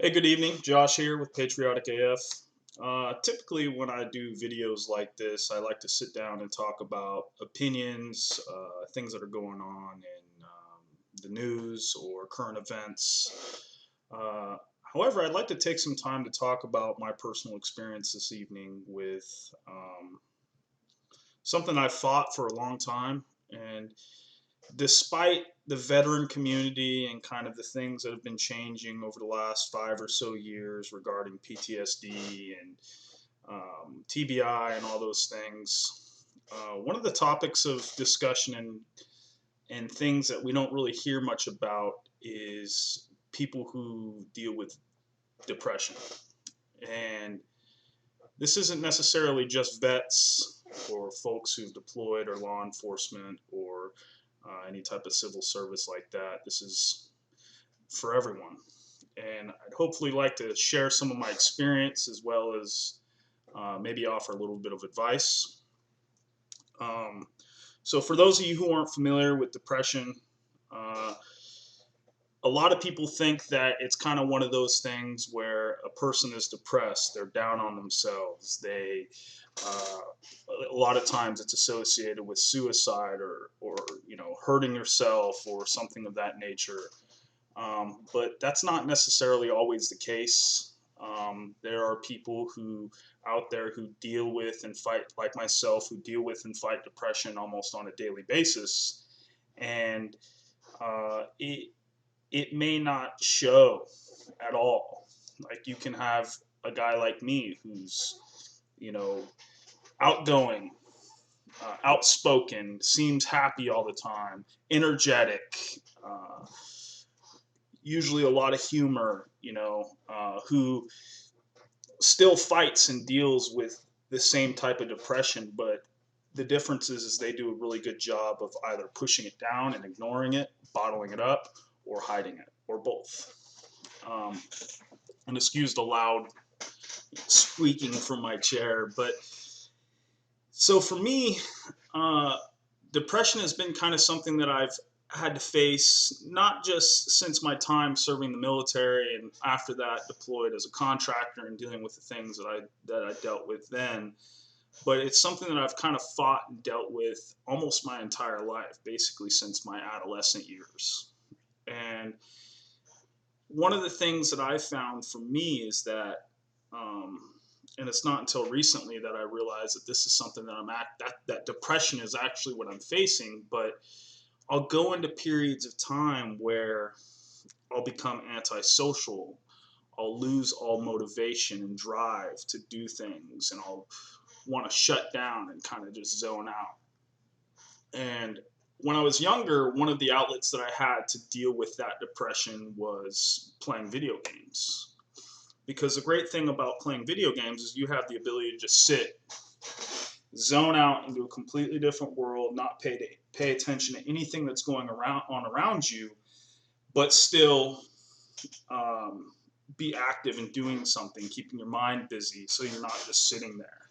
Hey, good evening. Josh here with Patriotic AF. Typically, when I do videos like this, I like to sit down and talk about opinions, things that are going on in the news or current events. Uh, However, I'd like to take some time to talk about my personal experience this evening with something I've fought for a long time. And despite the veteran community and kind of the things that have been changing over the last 5 or so years regarding PTSD and TBI and all those things, one of the topics of discussion and things that we don't really hear much about is people who deal with depression. And this isn't necessarily just vets or folks who've deployed or law enforcement or any type of civil service like that. This is for everyone. And I'd hopefully like to share some of my experience as well as maybe offer a little bit of advice. Um, so, for those of you who aren't familiar with depression, uh, a lot of people think that it's kind of one of those things where a person is depressed, they're down on themselves. Uh, a lot of times it's associated with suicide or hurting yourself or something of that nature. But that's not necessarily always the case. There are people who out there who deal with and fight, like myself, who deal with and fight depression almost on a daily basis, and it may not show at all. Like you can have a guy like me who's, you know, outgoing, outspoken, seems happy all the time, energetic, uh, usually a lot of humor, who still fights and deals with the same type of depression, but the difference is they do a really good job of either pushing it down and ignoring it, bottling it up, or hiding it, or both. Um, and excuse the loud squeaking from my chair, but so for me, uh, depression has been kind of something that I've had to face not just since my time serving the military and after that deployed as a contractor and dealing with the things that I dealt with then, but it's something that I've kind of fought and dealt with almost my entire life, basically since my adolescent years. And one of the things that I found for me is that, um, and it's not until recently that I realized that this is something that that depression is actually what I'm facing. But I'll go into periods of time where I'll become antisocial. I'll lose all motivation and drive to do things, and I'll want to shut down and kind of just zone out. And when I was younger, one of the outlets that I had to deal with that depression was playing video games. Because the great thing about playing video games is you have the ability to just sit, zone out into a completely different world, not pay attention to anything that's going around you, but still be active and doing something, keeping your mind busy, so you're not just sitting there,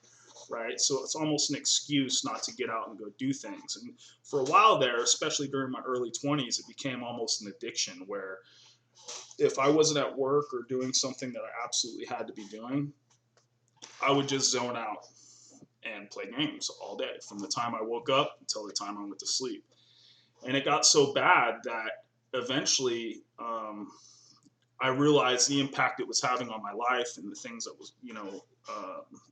right? So it's almost an excuse not to get out and go do things. And for a while there, especially during my early 20s, it became almost an addiction where if I wasn't at work or doing something that I absolutely had to be doing, I would just zone out and play games all day from the time I woke up until the time I went to sleep. And it got so bad that eventually I realized the impact it was having on my life and the things that was,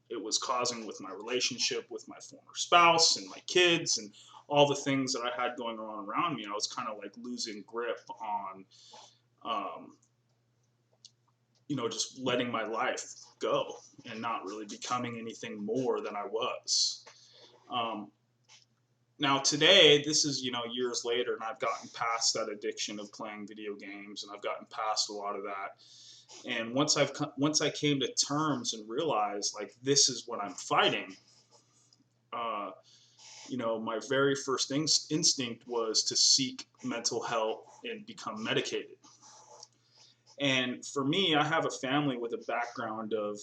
it was causing with my relationship with my former spouse and my kids and all the things that I had going on around me. I was kind of like losing grip on, um, just letting my life go and not really becoming anything more than I was. Um, Now today, this is years later, and I've gotten past that addiction of playing video games, and I've gotten past a lot of that. And once I came to terms and realized like this is what I'm fighting, uh, my very first instinct was to seek mental help and become medicated. And for me, I have a family with a background of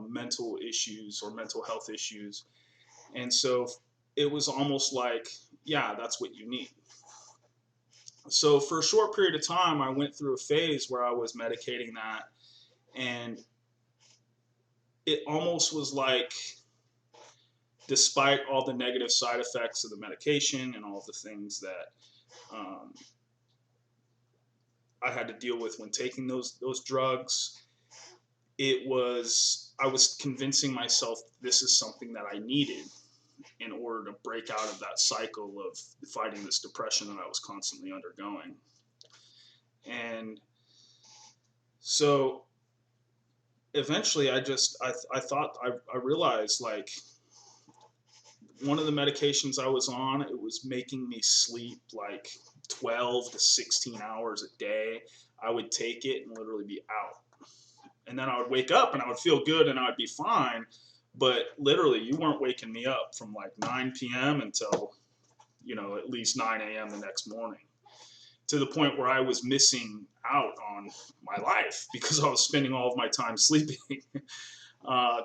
mental issues or mental health issues, and so it was almost like, yeah, that's what you need. So for a short period of time, I went through a phase where I was medicating that, And it almost was like, despite all the negative side effects of the medication and all the things that um, I had to deal with when taking those drugs, I was convincing myself this is something that I needed in order to break out of that cycle of fighting this depression that I was constantly undergoing. And so eventually I realized, like, one of the medications I was on, it was making me sleep like 12 to 16 hours a day. I would take it and literally be out. And then I would wake up and I would feel good and I would be fine. But literally, you weren't waking me up from like 9 p.m. until, at least 9 a.m. the next morning, to the point where I was missing out on my life because I was spending all of my time sleeping.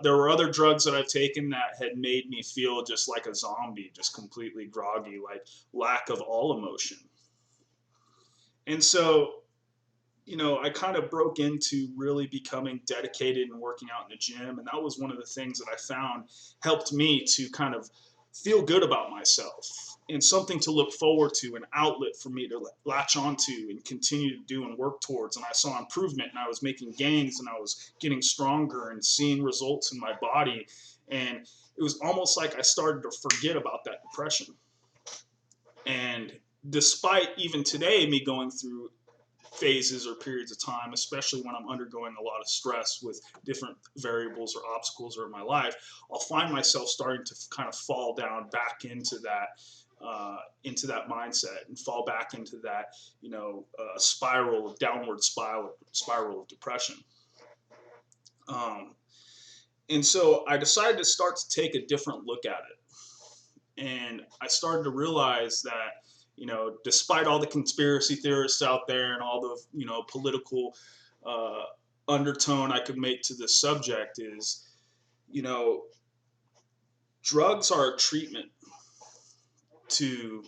There were other drugs that I've taken that had made me feel just like a zombie, just completely groggy, like lack of all emotion. And so, I kind of broke into really becoming dedicated and working out in the gym. And that was one of the things that I found helped me to kind of feel good about myself and something to look forward to, an outlet for me to latch onto and continue to do and work towards. And I saw improvement and I was making gains and I was getting stronger and seeing results in my body. And it was almost like I started to forget about that depression. And despite even today me going through phases or periods of time, especially when I'm undergoing a lot of stress with different variables or obstacles in my life, I'll find myself starting to kind of fall down back into that mindset and fall back into that, downward spiral of depression. Um, and so I decided to start to take a different look at it. And I started to realize that, despite all the conspiracy theorists out there and all the, political uh, undertone I could make to this subject, is, you know, drugs are a treatment to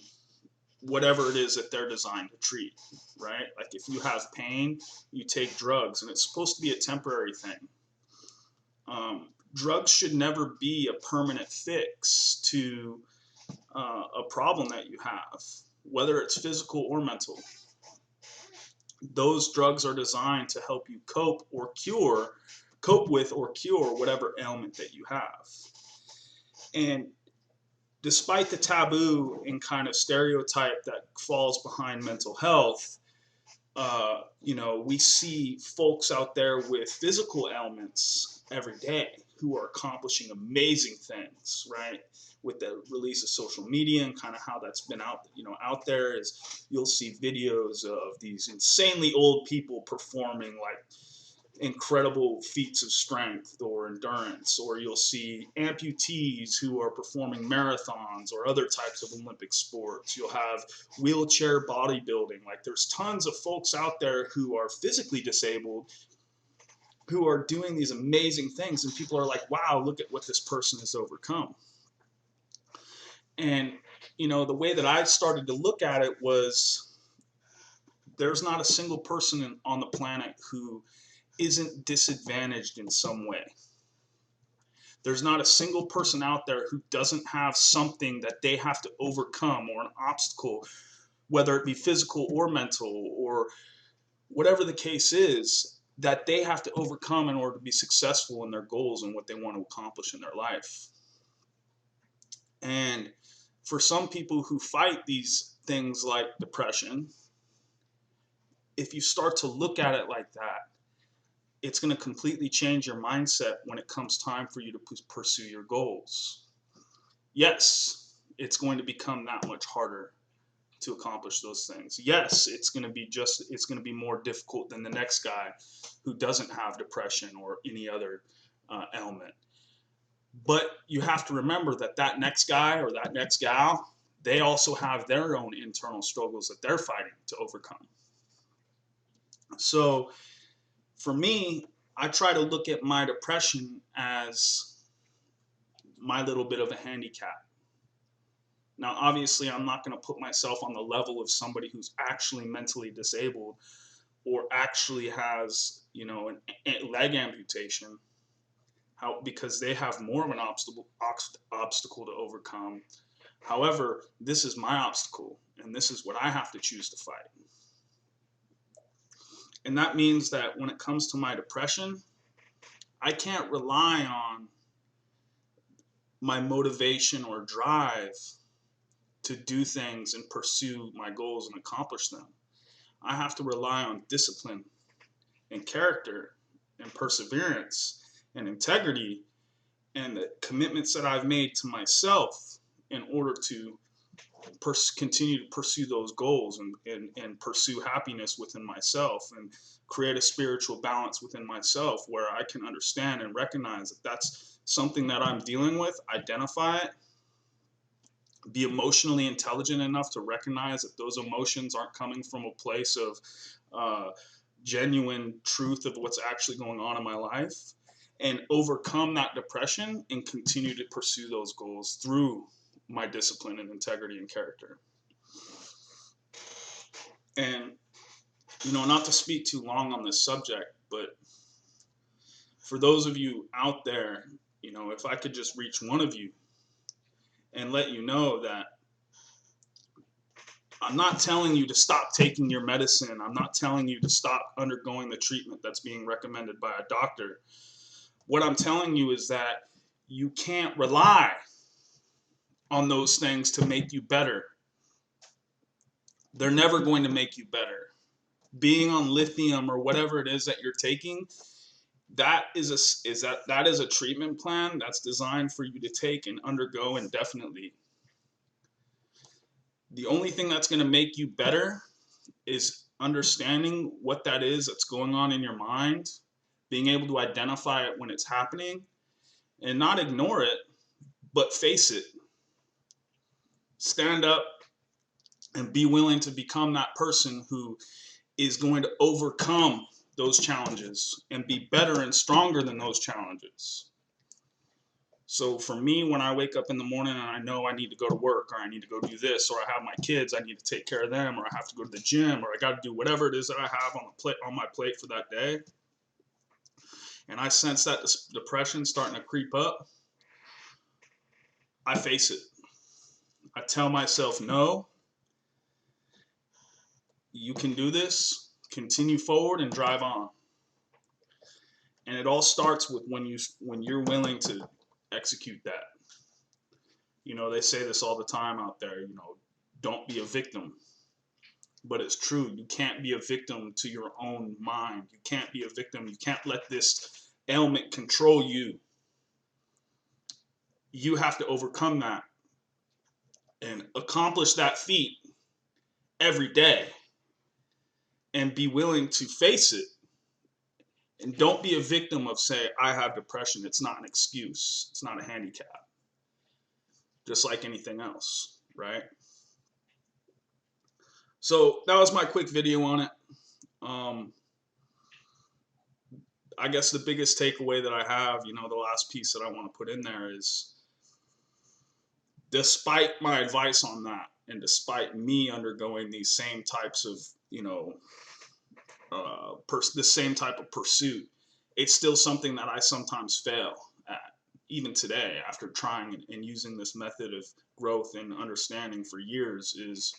whatever it is that they're designed to treat, right? Like if you have pain, you take drugs, and it's supposed to be a temporary thing. Drugs should never be a permanent fix to a problem that you have, whether it's physical or mental. Those drugs are designed to help you cope with or cure whatever ailment that you have. And despite the taboo and kind of stereotype that falls behind mental health, we see folks out there with physical ailments every day who are accomplishing amazing things, right? With the release of social media and kind of how that's been out there, is you'll see videos of these insanely old people performing like incredible feats of strength or endurance, or you'll see amputees who are performing marathons or other types of Olympic sports. You'll have wheelchair bodybuilding. Like there's tons of folks out there who are physically disabled who are doing these amazing things, and people are like, wow, look at what this person has overcome. And the way that I started to look at it was, there's not a single person on the planet who isn't disadvantaged in some way. There's not a single person out there who doesn't have something that they have to overcome, or an obstacle, whether it be physical or mental or whatever the case is, that they have to overcome in order to be successful in their goals and what they want to accomplish in their life. And for some people who fight these things like depression, if you start to look at it like that, it's going to completely change your mindset when it comes time for you to pursue your goals. Yes, it's going to become that much harder to accomplish those things. Yes, it's going to be more difficult than the next guy who doesn't have depression or any other ailment. But you have to remember that next guy or that next gal, they also have their own internal struggles that they're fighting to overcome. So for me, I try to look at my depression as my little bit of a handicap. Now, obviously, I'm not going to put myself on the level of somebody who's actually mentally disabled or actually has, you know, a leg amputation, how, because they have more of an obstacle to overcome. However, this is my obstacle, and this is what I have to choose to fight. And that means that when it comes to my depression, I can't rely on my motivation or drive to do things and pursue my goals and accomplish them. I have to rely on discipline and character and perseverance and integrity and the commitments that I've made to myself in order to continue to pursue those goals and pursue happiness within myself and create a spiritual balance within myself where I can understand and recognize that that's something that I'm dealing with, identify it, be emotionally intelligent enough to recognize that those emotions aren't coming from a place of genuine truth of what's actually going on in my life, and overcome that depression and continue to pursue those goals through my discipline and integrity and character. And, you know, not to speak too long on this subject, but for those of you out there, you know, if I could just reach one of you and let you know that I'm not telling you to stop taking your medicine. I'm not telling you to stop undergoing the treatment that's being recommended by a doctor. What I'm telling you is that you can't rely on those things to make you better. They're never going to make you better. Being on lithium or whatever it is that you're taking, that is a treatment plan that's designed for you to take and undergo indefinitely. The only thing that's going to make you better is understanding what that is that's going on in your mind, being able to identify it when it's happening, and not ignore it, but face it. Stand up and be willing to become that person who is going to overcome those challenges and be better and stronger than those challenges. So for me, when I wake up in the morning and I know I need to go to work, or I need to go do this, or I have my kids, I need to take care of them, or I have to go to the gym, or I got to do whatever it is that I have on my plate for that day, and I sense that depression starting to creep up, I face it. I tell myself, no, you can do this, continue forward and drive on. And it all starts with when you're willing to execute that. You know, they say this all the time out there, you know, don't be a victim. But it's true. You can't be a victim to your own mind. You can't be a victim. You can't let this ailment control you. You have to overcome that and accomplish that feat every day and be willing to face it. And don't be a victim of, say, I have depression. It's not an excuse. It's not a handicap. Just like anything else, right? So that was my quick video on it. I guess the biggest takeaway that I have, you know, the last piece that I want to put in there is, despite my advice on that, and despite me undergoing these same types of, you know, the same type of pursuit, it's still something that I sometimes fail at, even today, after trying and using this method of growth and understanding for years, is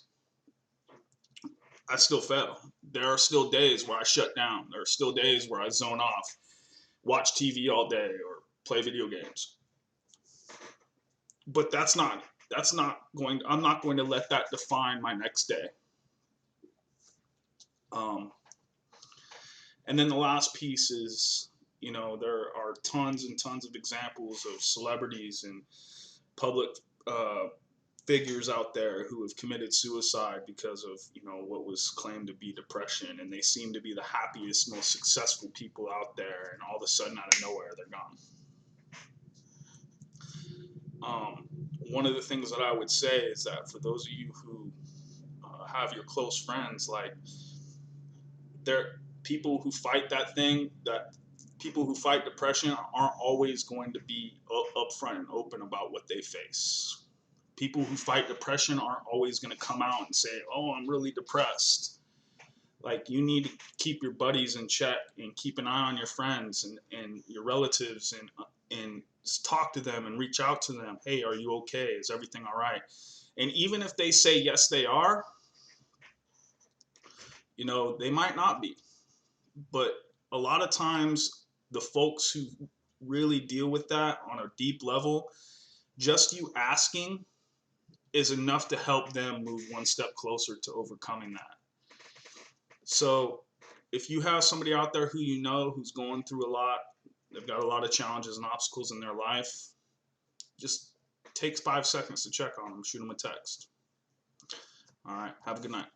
I still fail. There are still days where I shut down. There are still days where I zone off, watch TV all day, or play video games. But I'm not going to let that define my next day. And then the last piece is, you know, there are tons and tons of examples of celebrities and public figures out there who have committed suicide because of, you know, what was claimed to be depression, and they seem to be the happiest, most successful people out there, and all of a sudden, out of nowhere, they're gone. One of the things that I would say is that for those of you who have your close friends, like, they're people who fight that thing, that people who fight depression aren't always going to be upfront and open about what they face. People who fight depression aren't always going to come out and say, oh, I'm really depressed. Like, you need to keep your buddies in check and keep an eye on your friends and your relatives, and talk to them and reach out to them. Hey, are you okay? Is everything all right? And even if they say yes, they are, they might not be. But a lot of times, the folks who really deal with that on a deep level, just you asking is enough to help them move one step closer to overcoming that. So if you have somebody out there who who's going through a lot, they've got a lot of challenges and obstacles in their life, just take 5 seconds to check on them, shoot them a text. All right, have a good night.